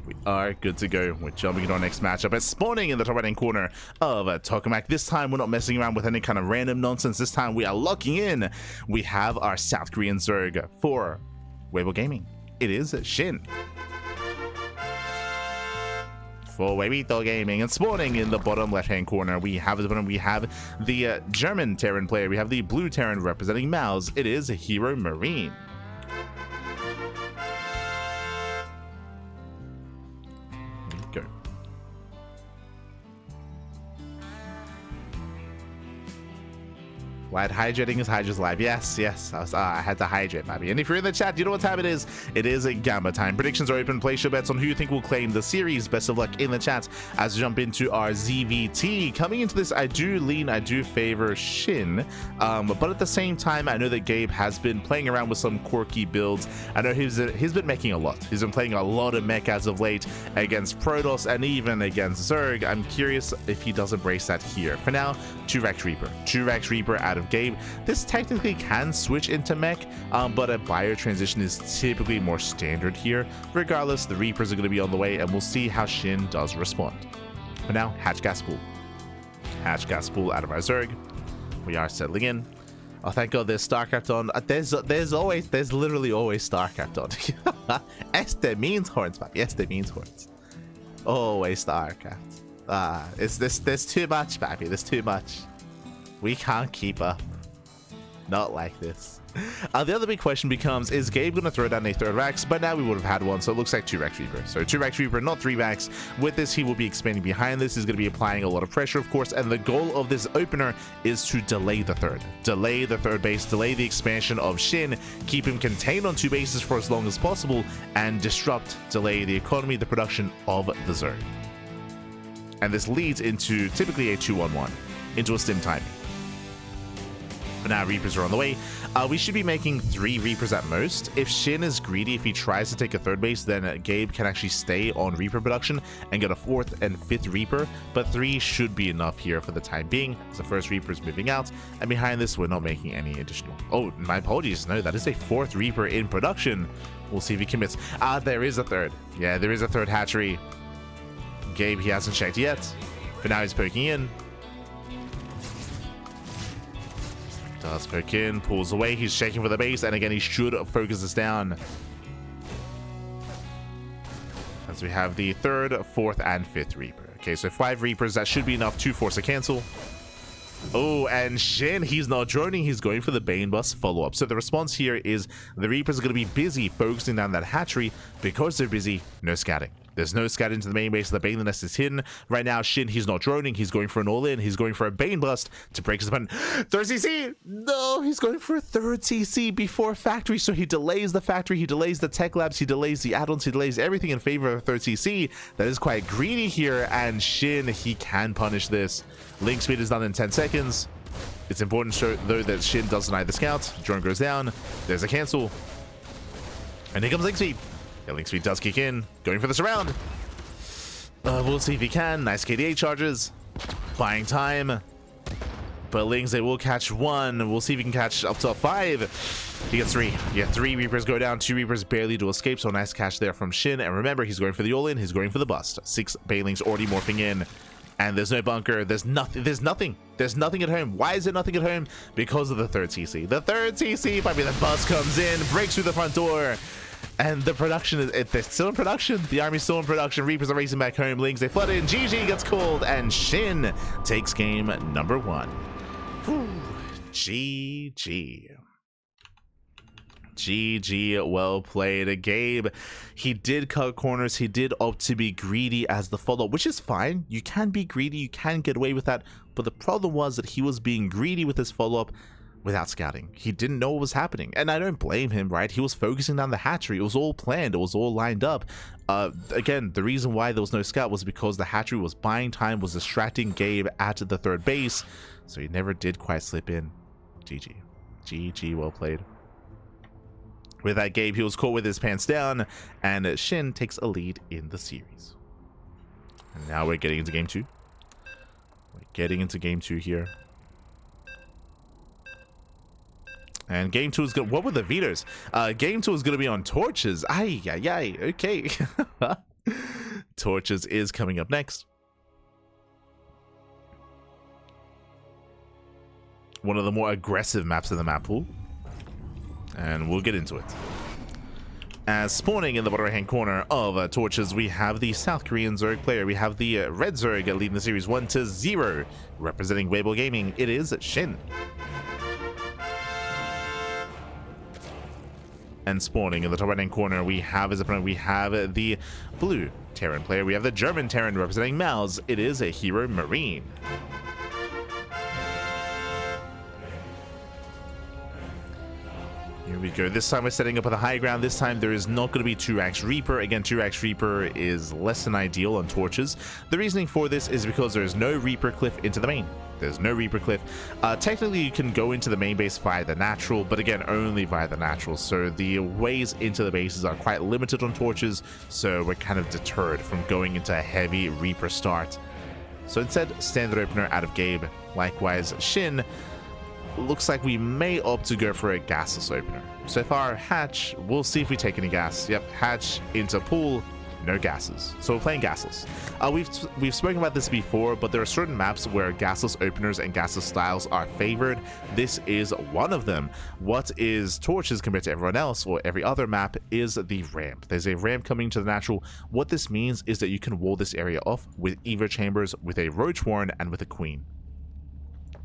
We are good to go. We're jumping into our next matchup. It's spawning in the top right hand corner of Tokamak. This time we're not messing around with any kind of random nonsense. This time we are locking in. We have our South Korean Zerg for Weibo Gaming. It is SHIN. For Weibo Gaming, and spawning in the bottom left hand corner, we have the German Terran player. We have the blue Terran representing Mouse. It is HeRoMaRinE. Go. Light hydrating is Hydra's live. Yes, I had to hydrate, baby. And if you're in the chat, you know what time it is. It is a Gamma time. Predictions are open. Place your bets on who you think will claim the series. Best of luck in the chat as we jump into our ZVT. Coming into this, I do favor SHIN. But at the same time, I know that Gabe has been playing around with some quirky builds. I know he's been making a lot. He's been playing a lot of mech as of late against Protoss and even against Zerg. I'm curious if he does embrace that here. For now, 2-Rex Reaper. 2-Rex Reaper out of Gabe. This technically can switch into mech, but a bio transition is typically more standard here. Regardless, the Reapers are going to be on the way, and we'll see how SHIN does respond. For now, Hatch Gas Pool. Hatch Gas Pool out of our Zerg. We are settling in. Oh, thank God there's StarCraft on. There's literally always StarCraft on. Este means horns, papi. Este means horns. Always StarCraft. There's too much, papi. There's too much. We can't keep up. Not like this. The other big question becomes, is Gabe going to throw down a 3rd Rex? But now we would have had one, so it looks like 2-Rex Reaper. So 2-Rex Reaper, not 3 Rex. With this, he will be expanding behind this. He's going to be applying a lot of pressure, of course, and the goal of this opener is to delay the 3rd. Delay the 3rd base, delay the expansion of SHIN, keep him contained on 2 bases for as long as possible, and delay the economy, the production of the Zerg. And this leads into typically a 2-1-1, into a stim timing. For now, Reapers are on the way. We should be making 3 Reapers at most. If SHIN is greedy, if he tries to take a 3rd base, then Gabe can actually stay on Reaper production and get a 4th and 5th Reaper. But 3 should be enough here for the time being. So the first Reaper is moving out. And behind this, we're not making any additional. Oh, my apologies. No, that is a 4th Reaper in production. We'll see if he commits. There is a 3rd. Yeah, there is a 3rd hatchery. Gabe, he hasn't checked yet. For now, he's poking in. Does poke in, pulls away, he's checking for the base, and again, he should focus this down. As we have the 3rd, 4th, and 5th Reaper. Okay, so 5 Reapers, that should be enough to force a cancel. Oh, and SHIN, he's not droning, he's going for the Bane Bus follow-up. So the response here is the Reapers are going to be busy focusing down that hatchery. Because they're busy, no scouting. There's no scout into the main base. The Bane nest is hidden. Right now, SHIN, he's not droning. He's going for an all-in. He's going for a Bane Bust to break his opponent. 3rd CC! No, he's going for a 3rd CC before factory. So he delays the factory. He delays the tech labs. He delays the add-ons. He delays everything in favor of 3rd CC. That is quite greedy here. And SHIN, he can punish this. Link speed is done in 10 seconds. It's important, though, that SHIN does deny the scout. Drone goes down. There's a cancel. And here comes Link speed. Yeah, Link speed does kick in. Going for the surround. We'll see if he can. Nice KDA charges. Buying time. But Lings, they will catch 1. We'll see if he can catch up to 5. He gets 3. Yeah, 3 Reapers go down. 2 Reapers barely do escape. So nice catch there from SHIN. And remember, he's going for the all-in. He's going for the bust. 6 Banelings already morphing in. And there's no bunker. There's nothing. There's nothing at home. Why is there nothing at home? Because of the 3rd CC. The 3rd CC, might be the bus comes in, breaks through the front door. And the production is they're still in production. The army's still in production. Reapers are racing back home. Lings, they flood in. GG gets called. And SHIN takes game number 1. Whew. GG. GG, well played. Gabe, he did cut corners. He did opt to be greedy as the follow-up, which is fine. You can be greedy. You can get away with that. But the problem was that he was being greedy with his follow-up without scouting. He didn't know what was happening. And I don't blame him, right? He was focusing down the hatchery. It was all planned. It was all lined up. Again, the reason why there was no scout was because the hatchery was buying time, was distracting Gabe at the 3rd base. So he never did quite slip in. GG. GG, well played. With that, Gabe, he was caught with his pants down, and SHIN takes a lead in the series. And now we're getting into game 2. We're getting into game 2 here. And game 2 is good. What were the Veeters? Game 2 is going to be on torches. Ay, okay. Torches is coming up next. One of the more aggressive maps in the map pool. And we'll get into it. As spawning in the bottom right hand corner of Torches, we have the South Korean Zerg player. We have the Red Zerg leading the series 1-0. Representing Weibo Gaming, it is SHIN. And spawning in the top right hand corner, we have as opponent, we have the blue Terran player. We have the German Terran representing Mouse. It is a HeRoMaRinE. Here we go. This time we're setting up on the high ground. This time there is not going to be 2-Rax Reaper. Again, 2-Rax Reaper is less than ideal on Torches. The reasoning for this is because there is no Reaper cliff into the main. There's no Reaper cliff. Technically, you can go into the main base via the natural, but again, only via the natural. So the ways into the bases are quite limited on Torches, so we're kind of deterred from going into a heavy Reaper start. So instead, standard opener out of Gabe. Likewise, SHIN looks like we may opt to go for a gasless opener. So far, Hatch, we'll see if we take any gas. Yep, Hatch into pool, no gases. So we're playing gasless. We've spoken about this before, but there are certain maps where gasless openers and gasless styles are favored. This is one of them. What is Torches compared to everyone else or every other map is the ramp. There's a ramp coming to the natural. What this means is that you can wall this area off with Evo chambers, with a Roach Warren, and with a Queen.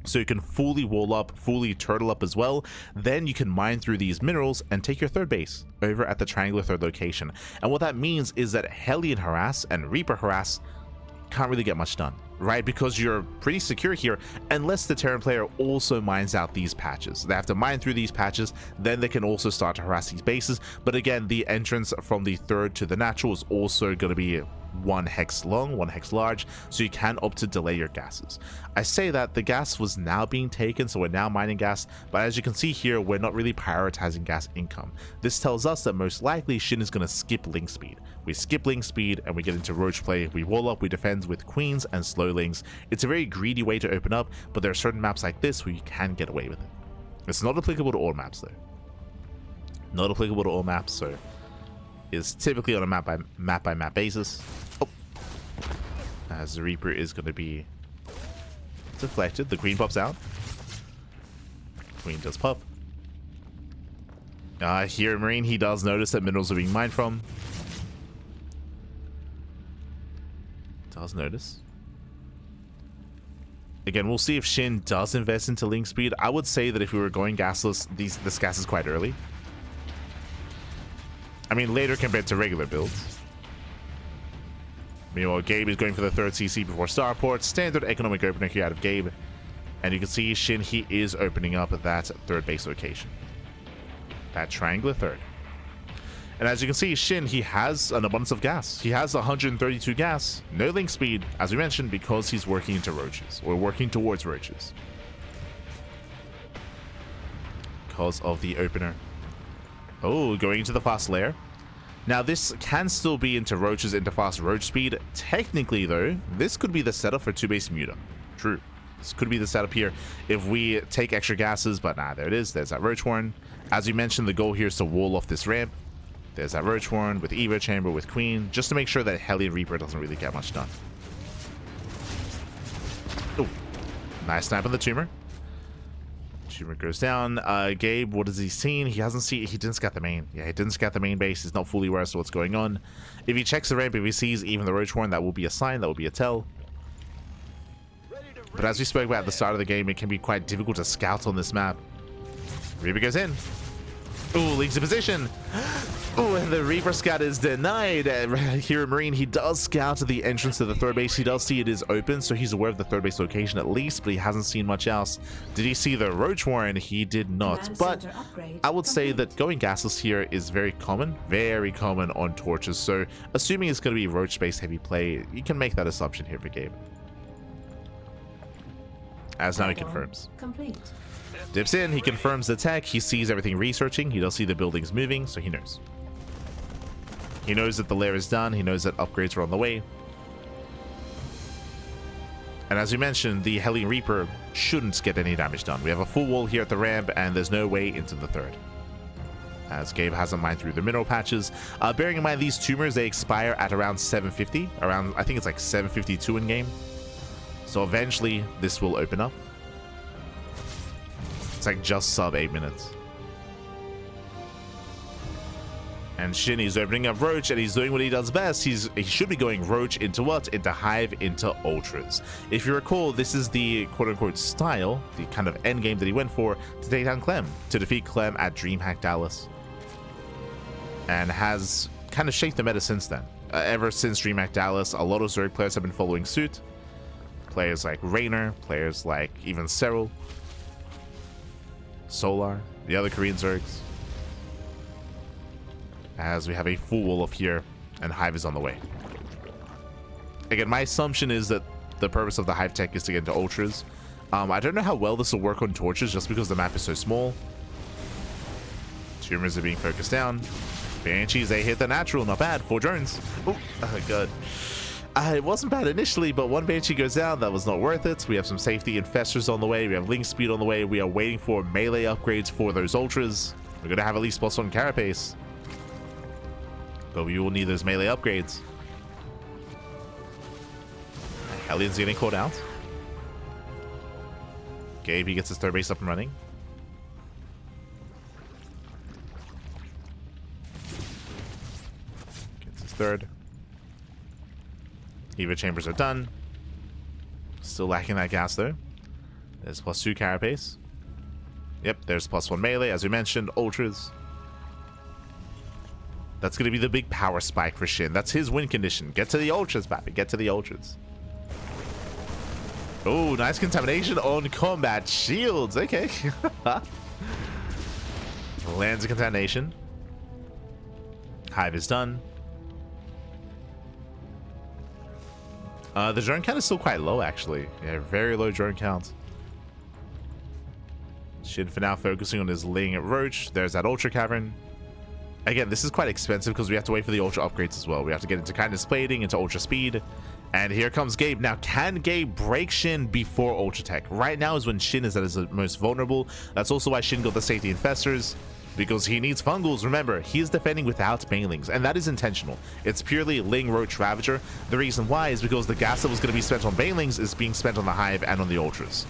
So you can fully wall up, fully turtle up as well. Then you can mine through these minerals and take your third base over at the triangular third location. And what that means is that Hellion Harass and Reaper Harass can't really get much done, right? Because you're pretty secure here, unless the Terran player also mines out these patches. They have to mine through these patches, then they can also start to harass these bases. But again, the entrance from the third to the natural is also going to be 1 hex long, 1 hex large, so you can opt to delay your gases. I say that the gas was now being taken, so we're now mining gas, but as you can see here, we're not really prioritizing gas income. This tells us that most likely SHIN is going to skip link speed. We skip link speed and we get into roach play. We wall up, we defend with queens and slow links. It's a very greedy way to open up, but there are certain maps like this where you can get away with it. It's not applicable to all maps though. Not applicable to all maps, so it's typically on a map by map basis. Oh. As the Reaper is going to be deflected, the Queen pops out. Queen does pop. HeRoMaRinE, he does notice that minerals are being mined from. Does notice. Again, we'll see if SHIN does invest into link speed. I would say that if we were going gasless, this gas is quite early. I mean, later compared to regular builds. Meanwhile, Gabe is going for the third CC before Starport. Standard economic opener here out of Gabe. And you can see SHIN, he is opening up that third base location. That triangular third. And as you can see, SHIN, he has an abundance of gas. He has 132 gas. No link speed, as we mentioned, because he's working into roaches. Or working towards roaches. Because of the opener. Oh, going into the fast lair. Now, this can still be into roaches, into fast roach speed. Technically, though, this could be the setup for 2-base muta. True. This could be the setup here if we take extra gases, but nah, there it is. There's that roach warren. As we mentioned, the goal here is to wall off this ramp. There's that roach warren with Evo chamber, with Queen, just to make sure that Hellion Reaper doesn't really get much done. Oh, nice snipe on the tumor. Tumor goes down. Gabe, what has he seen? He didn't scout the main. Yeah, he didn't scout the main base. He's not fully aware as to what's going on. If he checks the ramp, if he sees even the roach warren, that will be a sign, that will be a tell. But as we spoke about at the start of the game, it can be quite difficult to scout on this map. Reaper goes in. Oh, leaves the position. Oh, and the Reaper scout is denied. HeRoMaRinE, he does scout the entrance to the third base. He does see it is open, so he's aware of the third base location at least, but he hasn't seen much else. Did he see the roach warren? He did not. But I would say that going gasless here is very common on Torches. So assuming it's going to be roach space heavy play, you can make that assumption here for Gabe. As now he confirms. Complete. Dips in, he confirms the tech, he sees everything researching, he does see the buildings moving, so he knows. He knows that the lair is done, he knows that upgrades are on the way. And as we mentioned, the Hellion Reaper shouldn't get any damage done. We have a full wall here at the ramp, and there's no way into the third. as Gabe hasn't mined through the mineral patches. Bearing in mind these tumors, they expire at around 750, around, I think it's like 752 in game. So eventually this will open up. It's like just sub 8 minutes. And SHIN is opening up Roach, and he's doing what he does best. He should be going Roach into what? Into Hive, into Ultras. If you recall, this is the quote-unquote style, the kind of end game that he went for to take down Clem, to defeat Clem at DreamHack Dallas. And has kind of shaped the meta since then. Ever since DreamHack Dallas, a lot of Zerg players have been following suit. Players like Raynor, players like even Cyril, Solar, the other Korean Zergs. As we have a full wall of here, and Hive is on the way. Again, my assumption is that the purpose of the Hive tech is to get into Ultras. I don't know how well this will work on Torches, just because the map is so small. Tumors are being focused down. Banshees, they hit the natural, not bad. 4 drones. Oh god. It wasn't bad initially, but one Banshee goes down. That was not worth it. We have some safety infestors on the way. We have link speed on the way. We are waiting for melee upgrades for those Ultras. We're going to have at least +1 carapace. But we will need those melee upgrades. Hellions getting called out. Gabe, he gets his 3rd base up and running. Gets his 3rd. Eva chambers are done. Still lacking that gas though. There's +2 carapace. Yep, there's +1 melee, as we mentioned, Ultras. That's going to be the big power spike for SHIN. That's his win condition. Get to the Ultras, baby. Get to the Ultras. Oh, nice contamination on combat shields. Okay. Lands a contamination. Hive is done. The drone count is still quite low, actually. Yeah, very low drone count. SHIN for now focusing on his laying at Roach. There's that Ultra Cavern. Again, this is quite expensive because we have to wait for the Ultra upgrades as well. We have to get into Kindness Plating, into Ultra Speed. And here comes Gabe. Now, can Gabe break SHIN before Ultra Tech? Right now is when SHIN is at his most vulnerable. That's also why SHIN got the Safety Infestors, because he needs Fungals. Remember, he is defending without Banelings, and that is intentional. It's purely Ling, Roach, Ravager. The reason why is because the gas that was going to be spent on Banelings is being spent on the Hive and on the Ultras.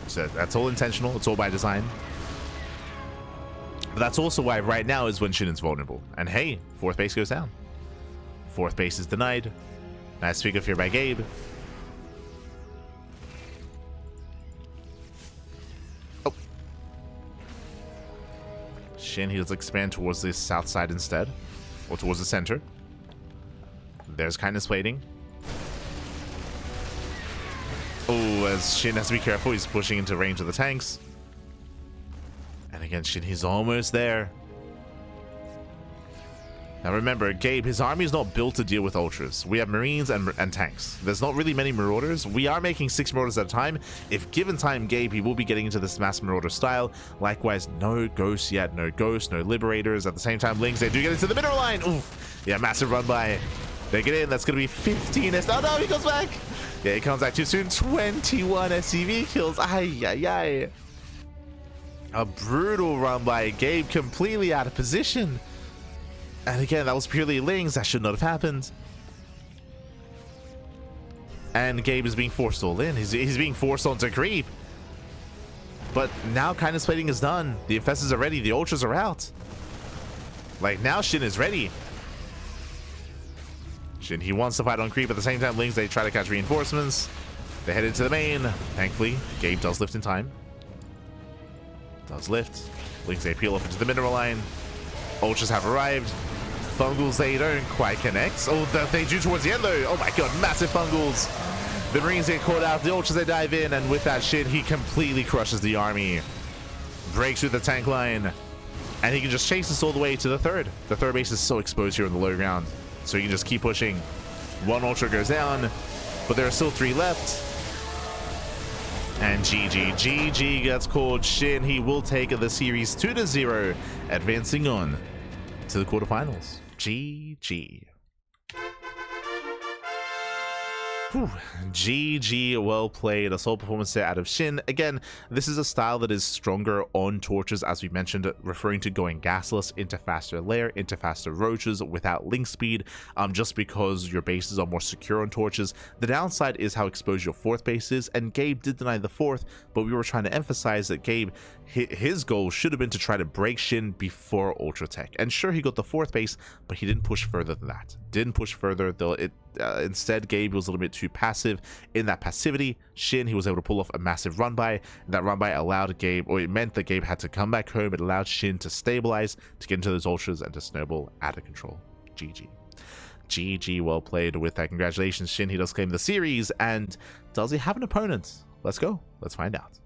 So that's all intentional. It's all by design. But that's also why right now is when SHIN is vulnerable. And hey, 4th base goes down. 4th base is denied. Nice figure here by Gabe. Oh. SHIN, he does expand towards the south side instead. Or towards the center. There's Kindness Plating. Oh, as SHIN has to be careful. He's pushing into range of the tanks. And again, SHIN, he's almost there. Now remember, Gabe, his army is not built to deal with Ultras. We have Marines and tanks. There's not really many Marauders. We are making 6 Marauders at a time. If given time, Gabe, he will be getting into this mass Marauder style. Likewise, no Ghosts yet. No Ghosts, no Liberators. At the same time, Lings, they do get into the middle line. Oof. Yeah, massive run by. They get in. That's going to be 15. Oh, no, he goes back. Yeah, he comes back too soon. 21 SCV kills. Ay, ay, ay. A brutal run by Gabe, completely out of position. And again, that was purely Lings. That should not have happened. And Gabe is being forced all in. He's being forced onto creep. But now Kindness Plating is done. The Infestors are ready. The Ultras are out. Like, now SHIN is ready. SHIN, he wants to fight on creep. At the same time, Lings, they try to catch reinforcements. They head into the main. Thankfully, Gabe does lift in time. Does lift. Lings, they peel off into the mineral line. Ultras have arrived. Fungals, they don't quite connect. Oh, they do towards the end though. Oh my god, massive Fungals. The Marines get caught out. The Ultras, they dive in, and with that SHIN, he completely crushes the army. Breaks through the tank line. And he can just chase us all the way to the 3rd. The 3rd base is so exposed here on the low ground. So he can just keep pushing. 1 Ultra goes down, but there are still 3 left. And GG gets called. SHIN, he will take the series 2-0, advancing on to the quarterfinals. GG. Whew. GG, well played. A solid performance there out of Shin. Again, this is a style that is stronger on torches, as we mentioned, referring to going gasless into faster lair, into faster roaches without link speed, just because your bases are more secure on torches. The downside is how exposed your fourth base is, and Gabe did deny the fourth, but we were trying to emphasize that Gabe, his goal should have been to try to break Shin before Ultra Tech. And sure, he got the fourth base, but he didn't push further than that. Didn't push further, though. Instead, Gabe was a little bit too passive. In that passivity, Shin, he was able to pull off a massive run by. That run by allowed Gabe, or it meant that Gabe had to come back home. It allowed Shin to stabilize, to get into those ultras, and to snowball out of control. GG. GG, well played with that. Congratulations, Shin. He does claim the series. And does he have an opponent? Let's go. Let's find out.